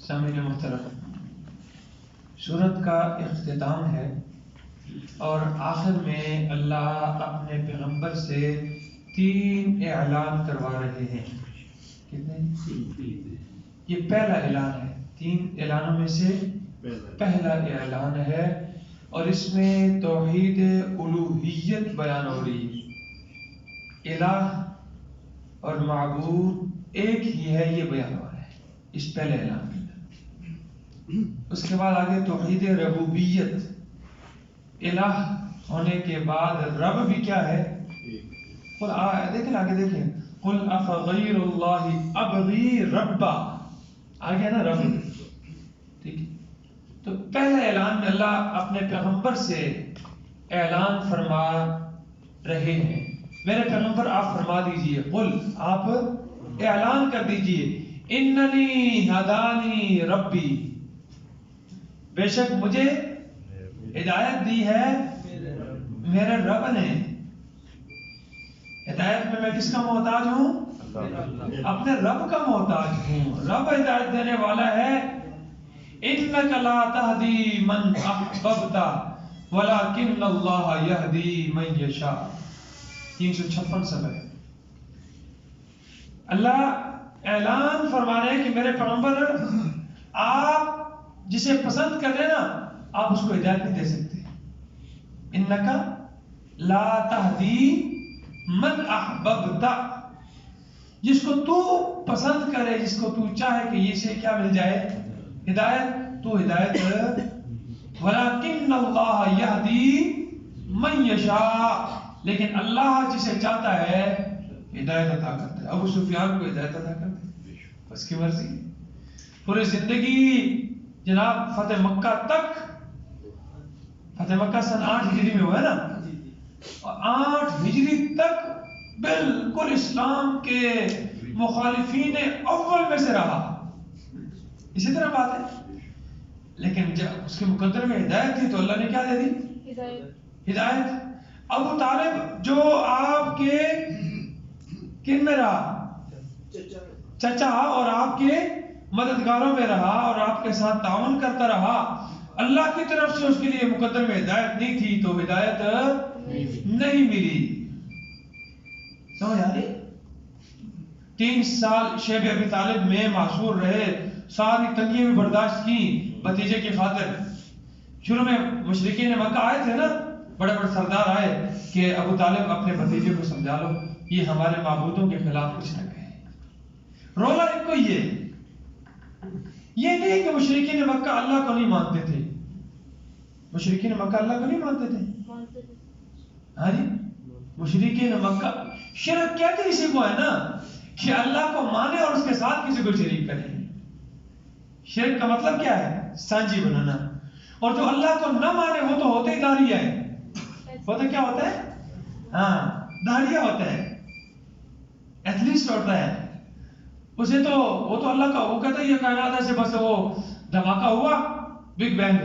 سامعین محترم، سورت کا اختتام ہے اور آخر میں اللہ اپنے پیغمبر سے 3 اعلان کروا رہے ہیں۔ کتنے؟ یہ پہلا اعلان ہے، 3 اعلانوں میں سے پہلا اعلان ہے، اور اس میں توحید الوہیت بیان ہو رہی ہے۔ الہ اور معبود ایک ہی ہے، یہ بیان ہو رہا ہے اس پہلے اعلان میں۔ اس کے بعد آگے توحید ربوبیت، الہ ہونے کے بعد رب بھی کیا ہے؟ دیکھیں آگے دیکھیں، قل افغیر اللہ ابغی ربا، آگے نا رب، ٹھیک ہے۔ تو پہلے اعلان میں اللہ اپنے پیغمبر سے اعلان فرما رہے ہیں، میرے پیغمبر آپ فرما دیجئے، قل آپ اعلان کر دیجئے، اننی ہدانی ربی، بے شک مجھے ہدایت دی ہے میرے رب نے۔ ہدایت میں کس کا محتاج ہوں؟ اپنے رب کا محتاج ہوں، رب ہدایت دینے والا ہے۔ انک لا تہدی من احببت ولکن اللہ یہدی من یشاء، 356 صفحہ۔ اللہ اعلان فرما رہے ہیں کہ میرے پیغمبر، آپ جسے پسند کر رہے نا، آپ اس کو ہدایت نہیں دے سکتے۔ انک لا تہدی من احببت، جس کو تو پسند کرے، جس کو تو چاہے کہ یہ سے کیا مل جائے؟ ہدایت، تو ہدایت، ولکن اللہ یہدی من یشاء، لیکن اللہ جسے چاہتا ہے ہدایت عطا کرتا ہے۔ ابو سفیان کو ہدایت عطا کرتا ہے، اس کی مرضی۔ پوری زندگی جناب فتح مکہ تک، فتح مکہ سن 8 ہجری میں ہوا ہے نا، اور 8 ہجری تک بالکل اسلام کے مخالفین اول میں سے رہا، اسی طرح بات ہے۔ لیکن جب اس کے مقدر میں ہدایت تھی تو اللہ نے کیا دے دی؟ ہدایت۔ ابو طالب جو آپ کے کن میں رہا؟ چچا، اور آپ کے مددگاروں میں رہا اور آپ کے ساتھ تعاون کرتا رہا، اللہ کی طرف سے اس کے لیے مقدر میں ہدایت نہیں تھی تو ہدایت نہیں ملی۔ سمجھ آ رہی؟ 3 سال شیب ابی طالب میں محصور رہے، ساری تنگیاں بھی برداشت کی بھتیجے کی خاطر۔ شروع میں مشرکین مکہ آئے تھے نا، بڑے بڑے سردار آئے کہ ابو طالب اپنے بھتیجے کو سمجھا لو، یہ ہمارے معبودوں کے خلاف کچھ نہ کہے۔ رولا ایک کو یہ نہیں کہ مشرکین مکہ اللہ کو نہیں مانتے تھے، مشرکین مکہ اللہ کو نہیں مانتے تھے، ہاں جی، مشرکین مکہ شرک کہتے اسی کو ہے نا، کہ اللہ کو مانے اور اس کے ساتھ کسی کو شریک کرے۔ شرک کا مطلب کیا ہے؟ سانجی بنانا۔ اور جو اللہ کو نہ مانے وہ تو ہوتے ہی داڑیا ہے، وہ تو کیا ہوتا ہے؟ ہاں، داڑیا ہوتا ہے، ایتھلیسٹ ہوتا ہے، اسے تو وہ تو اللہ کا، وہ کہتا ہے یہ کائنات ایسے، بس وہ دھماکہ ہوا بگ بینگ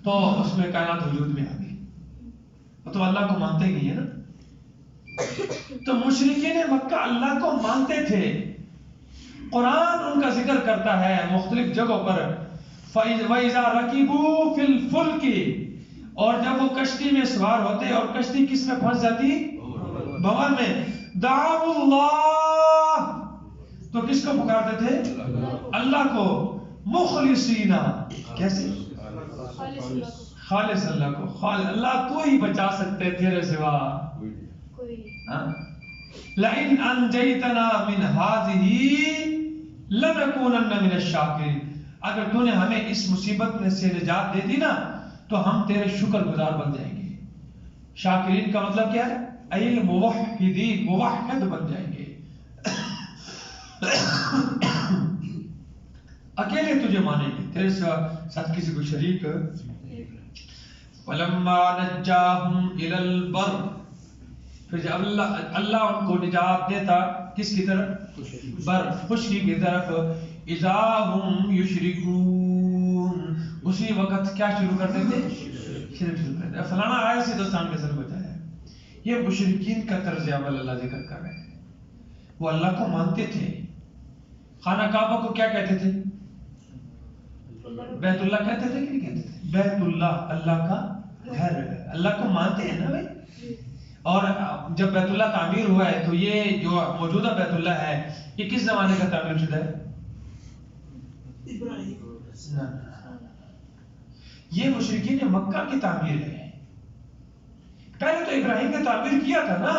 تو اس میں کائنات وجود میں آ گئی، وہ تو اللہ کو مانتے ہی نہیں ہے نا۔ تو مشرکین مکہ اللہ کو مانتے تھے، قرآن ان کا ذکر کرتا ہے مختلف جگہوں پر، وَإِذَا رَكِبُوا فِي الْفُلْكِ، اور جب وہ کشتی میں سوار ہوتے اور کشتی کس میں پھنس جاتی؟ بحر میں، دعوا اللہ، تو کس کو پکارتے تھے؟ اللہ کو، مخلصین، کیسے؟ خالص اللہ کو، خالص اللہ تو ہی بچا سکتے تیرے سوا۔ لَإِنْ أَنْجَيْتَنَا مِنْ هَذِهِ لَنَكُونَنَّ مِنَ الشَّاكِرِينَ، اگر تو نے ہمیں اس مصیبت میں سے نجات دے دی نا تو ہم تیرے شکر گزار بن جائیں گے۔ شاکرین کا مطلب کیا ہے؟ ایل موحدین، موحد بن جائیں گے، اکیلے تجھے مانیں گے، تیرے ساتھ کسی کو شریک۔ وَلَمَّا نَجَّاهُمْ إِلَى الْبَرِّ، پھر جب اللہ ان کو نجات دیتا کس کی طرف؟ بر، خشکی کی طرف، اذا ہم یشرکون، اسی وقت کیا شروع کرتے تھے؟ شرک شروع کرتے تھے۔ فلانا آیا سے دوستان کے سر بتایا، یہ مشرکین کا طرز عمل اللہ ذکر کر رہے ہیں۔ وہ اللہ کو مانتے تھے، خانہ کعبہ کو کیا کہتے تھے؟ بیت اللہ کہتے تھے کہ نہیں کہتے تھے؟ بیت اللہ اللہ کا گھر، اللہ کو مانتے ہیں نا بھائی. اور جب بیت اللہ تعمیر ہوا ہے تو یہ جو موجودہ بیت اللہ ہے یہ کس زمانے کا تعمیر شدہ ہے؟ یہ مشرکین مکہ کی تعمیر ہے. پہلے تو ابراہیم نے تعمیر کیا تھا نا،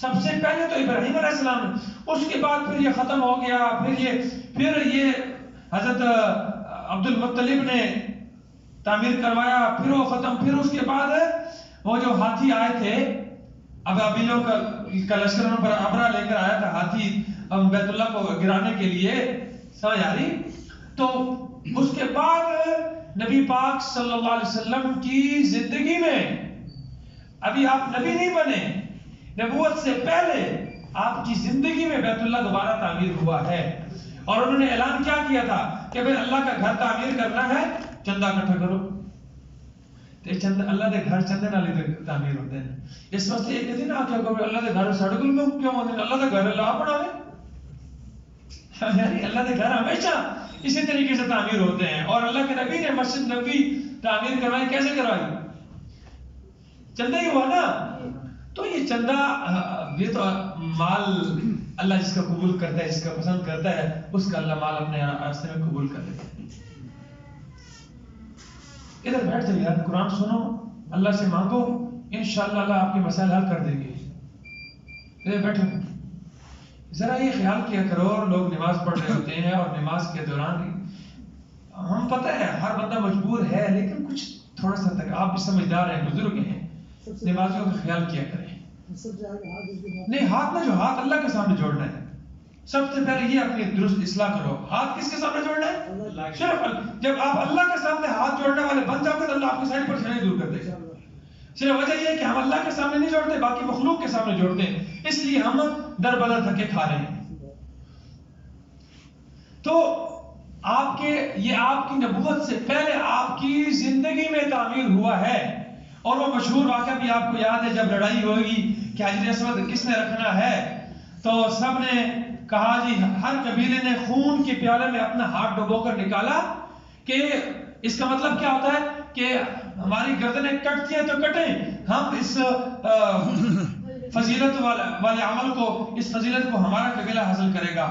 سب سے پہلے تو ابراہیم علیہ السلام نے، اس کے بعد پھر یہ ختم ہو گیا، پھر یہ حضرت عبد المطلب نے تعمیر کروایا، پھر وہ ختم، پھر اس کے بعد وہ جو ہاتھی آئے تھے ابابیلوں کا لشکر پر ابرا لے کر آیا تھا ہاتھی بیت اللہ کو گرانے کے لیے، سمجھ آ رہی؟ تو اس کے بعد نبی پاک صلی اللہ علیہ وسلم کی زندگی میں، ابھی آپ نبی نہیں بنے، نبوت سے پہلے آپ کی زندگی میں بیت اللہ دوبارہ تعمیر ہوا ہے. اور انہوں نے اعلان کیا کیا تھا کہ بھئی اللہ کا گھر تعمیر کرنا ہے، چندہ اکٹھا کرو. تے چند اللہ دے گھر چندے نال ہی تعمیر ہوندے ہیں. اس واسطے ایک دن آ کے کہ اللہ دے گھر ساڈے کول کیوں ہوندے ہیں؟ اللہ دے گھر اللہ بناوے. یعنی اللہ دے گھر ہمیشہ اسی طریقے سے تعمیر ہوتے ہیں. اور اللہ کے نبی نے مسجد نبوی تعمیر کروائی، کیسے کروائی؟ چندہ ہی ہوا نا. تو یہ چندہ، یہ تو مال اللہ جس کا قبول کرتا ہے، جس کا پسند کرتا ہے، اس کا اللہ مال اپنے راستے میں قبول کر لیتا ہے. ادھر بیٹھ جائیے یار، قرآن سنو، اللہ سے مانگو، انشاءاللہ اللہ آپ کے مسائل حل کر دیں گے. ادھر بیٹھو، ذرا یہ خیال کیا کرو، لوگ نماز پڑھ رہے ہوتے ہیں اور نماز کے دوران ہم پتہ ہے ہر بندہ مجبور ہے، لیکن کچھ تھوڑا سا تک آپ بھی سمجھدار ہیں، بزرگ ہیں، نمازیوں کا خیال کیا کریں. نہیں، ہاتھ نہ جو ہاتھ اللہ کے سامنے جوڑنا ہے. سب سے پہلے یہ اپنی درست اصلاح کرو. ہاتھ کس کے سامنے جوڑنا ہے؟ صرف جب آپ اللہ کے سامنے ہاتھ جوڑنے والے بن جاؤ گے تو اللہ آپ کی ساری پریشانی دور کر دے گا. صرف وجہ یہ ہے کہ ہم اللہ کے سامنے نہیں جوڑتے، باقی مخلوق کے سامنے جوڑتے ہیں، اس لیے ہم در بدر دھکے کھا رہے ہیں. تو یہ آپ کی نبوت سے پہلے آپ کی زندگی میں تعمیر ہوا ہے. اور وہ مشہور واقعہ بھی آپ کو یاد ہے، جب لڑائی ہوگی کہ حجر اسود کس نے رکھنا ہے، تو سب نے کہا جی، ہر قبیلے نے خون کے پیالے میں اپنا ہاتھ ڈبو کر نکالا کہ اس کا مطلب کیا ہوتا ہے کہ ہماری گردنیں کٹتی ہیں تو کٹیں، ہم اس فضیلت والے عمل کو، اس فضیلت کو ہمارا قبیلہ حاصل کرے گا.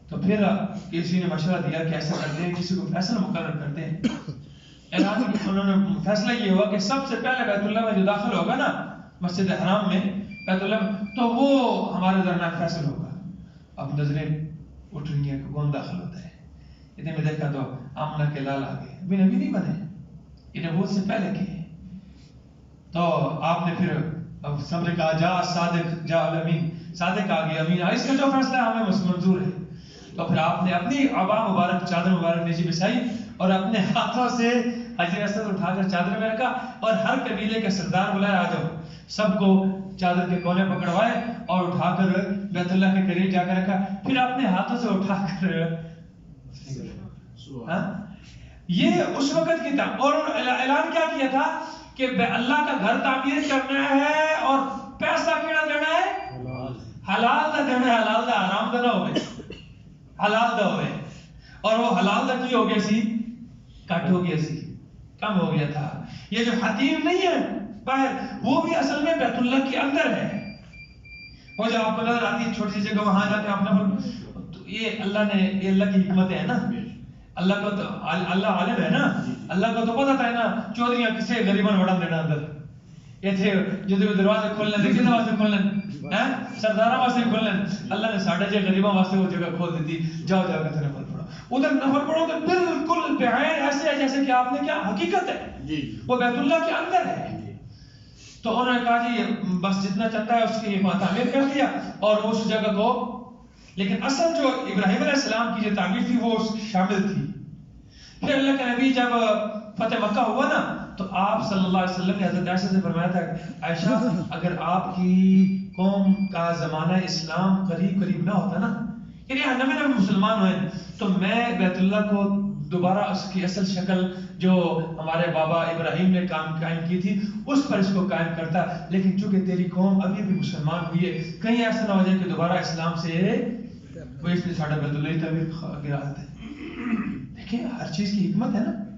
تو پھر کسی نے مشورہ دیا کہ ایسا کرتے ہیں، کسی کو فیصلہ مقرر کرتے ہیں. اعلان انہوں نے فیصلہ یہ ہوا کہ سب سے پہلے بیت اللہ میں جو داخل ہوگا نا، مسجد حرام میں، بیت اللہ میں، تو وہ ہمارے درمیان فیصل ہوگا. اب نظریں اٹھ رہی ہیں کہ کون داخل ہوتا ہے. اتنے میں دیکھا تو آمنہ کے لال آ گئے، ابھی نبی نہیں بنے، یہ نبوت سے پہلے کے ہیں. تو آپ نے پھر اب سب نے کہا جا صادق، جا الامین، صادق آ گیا، امین، اس کا جو فیصلہ ہے ہمیں منظور ہے. تو پھر آپ نے اپنی عبا مبارک، چادر مبارک نیچے بچھائی اور اپنے ہاتھوں سے حجر اسود اٹھا کر چادر میں رکھا اور ہر قبیلے کا سردار بلایا، آ جاؤ. سب کو چادر کے کونے پکڑوائے اور اٹھا کر بیت اللہ کے قریب جا کر رکھا. پھر اپنے ہاتھوں سے اٹھا کر یہ اس وقت کی تھا. اور اعلان کیا کیا تھا کہ اللہ کا گھر تعمیر کرنا ہے اور پیسہ کیڑا دینا ہے؟ حلال دا دینا ہے، حلال دا، حرام دا نہ ہوئے، حلال دا ہوئے. اور وہ حلال دا کی ہو گیا سی، کٹ ہو گیا سی، کم ہو گیا تھا. یہ جو حتیم نہیں ہے باہر، وہ بھی اصل میں بیت اللہ کے اندر ہے. وہ جو آپ کو نظر آتی ہے چھوٹی سی جگہ، وہاں جا کے اپنا، یہ اللہ نے، یہ اللہ کی حکمتیں ہیں نا. اللہ کو تو اللہ عالم ہے نا، اللہ کو تو پتا تھا نا چودھریاں کسے غریباں وڑن دینا اندر. یہ تھے جو دروازے کھولنے تھے، کتنے واسطے کھولنے؟ سرداراں واسطے کھولنے. اللہ نے ساڑھے جے غریباں واسطے وہ جگہ کھول دیتی، جاؤ جا کے نفل پڑھو. ادھر نفل پڑھو تو بالکل بعین ایسے ہے جیسے کہ آپ نے کیا حقیقت ہے، وہ بیت اللہ کے اندر ہے. تو انہوں نے کہا جی بس جتنا چلتا ہے اس کی تعمیر کر دیا اور اس جگہ کو. لیکن اصل جو ابراہیم علیہ السلام کی جو تعمیر تھی وہ شامل تھی. پھر اللہ کا نبی جب فتح مکہ ہوا نا، تو آپ صلی اللہ علیہ وسلم نے حضرت عائشہ سے فرمایا تھا، عائشہ اگر آپ کی قوم کا زمانہ اسلام قریب قریب نہ ہوتا نا، یعنی نئے نئے مسلمان ہوئے، تو میں بیت اللہ کو دوبارہ اس کی اصل شکل جو ہمارے بابا ابراہیم نے قائم کی تھی اس پر اس کو قائم کرتا. لیکن چونکہ تیری قوم ابھی بھی مسلمان ہوئی ہے، کہیں ایسا نہ ہو جائے کہ دوبارہ اسلام سے وہ اس نے ساڑھا بیت اللہ تعمیر گرا دیتے. دیکھیں ہر چیز کی حکمت ہے نا.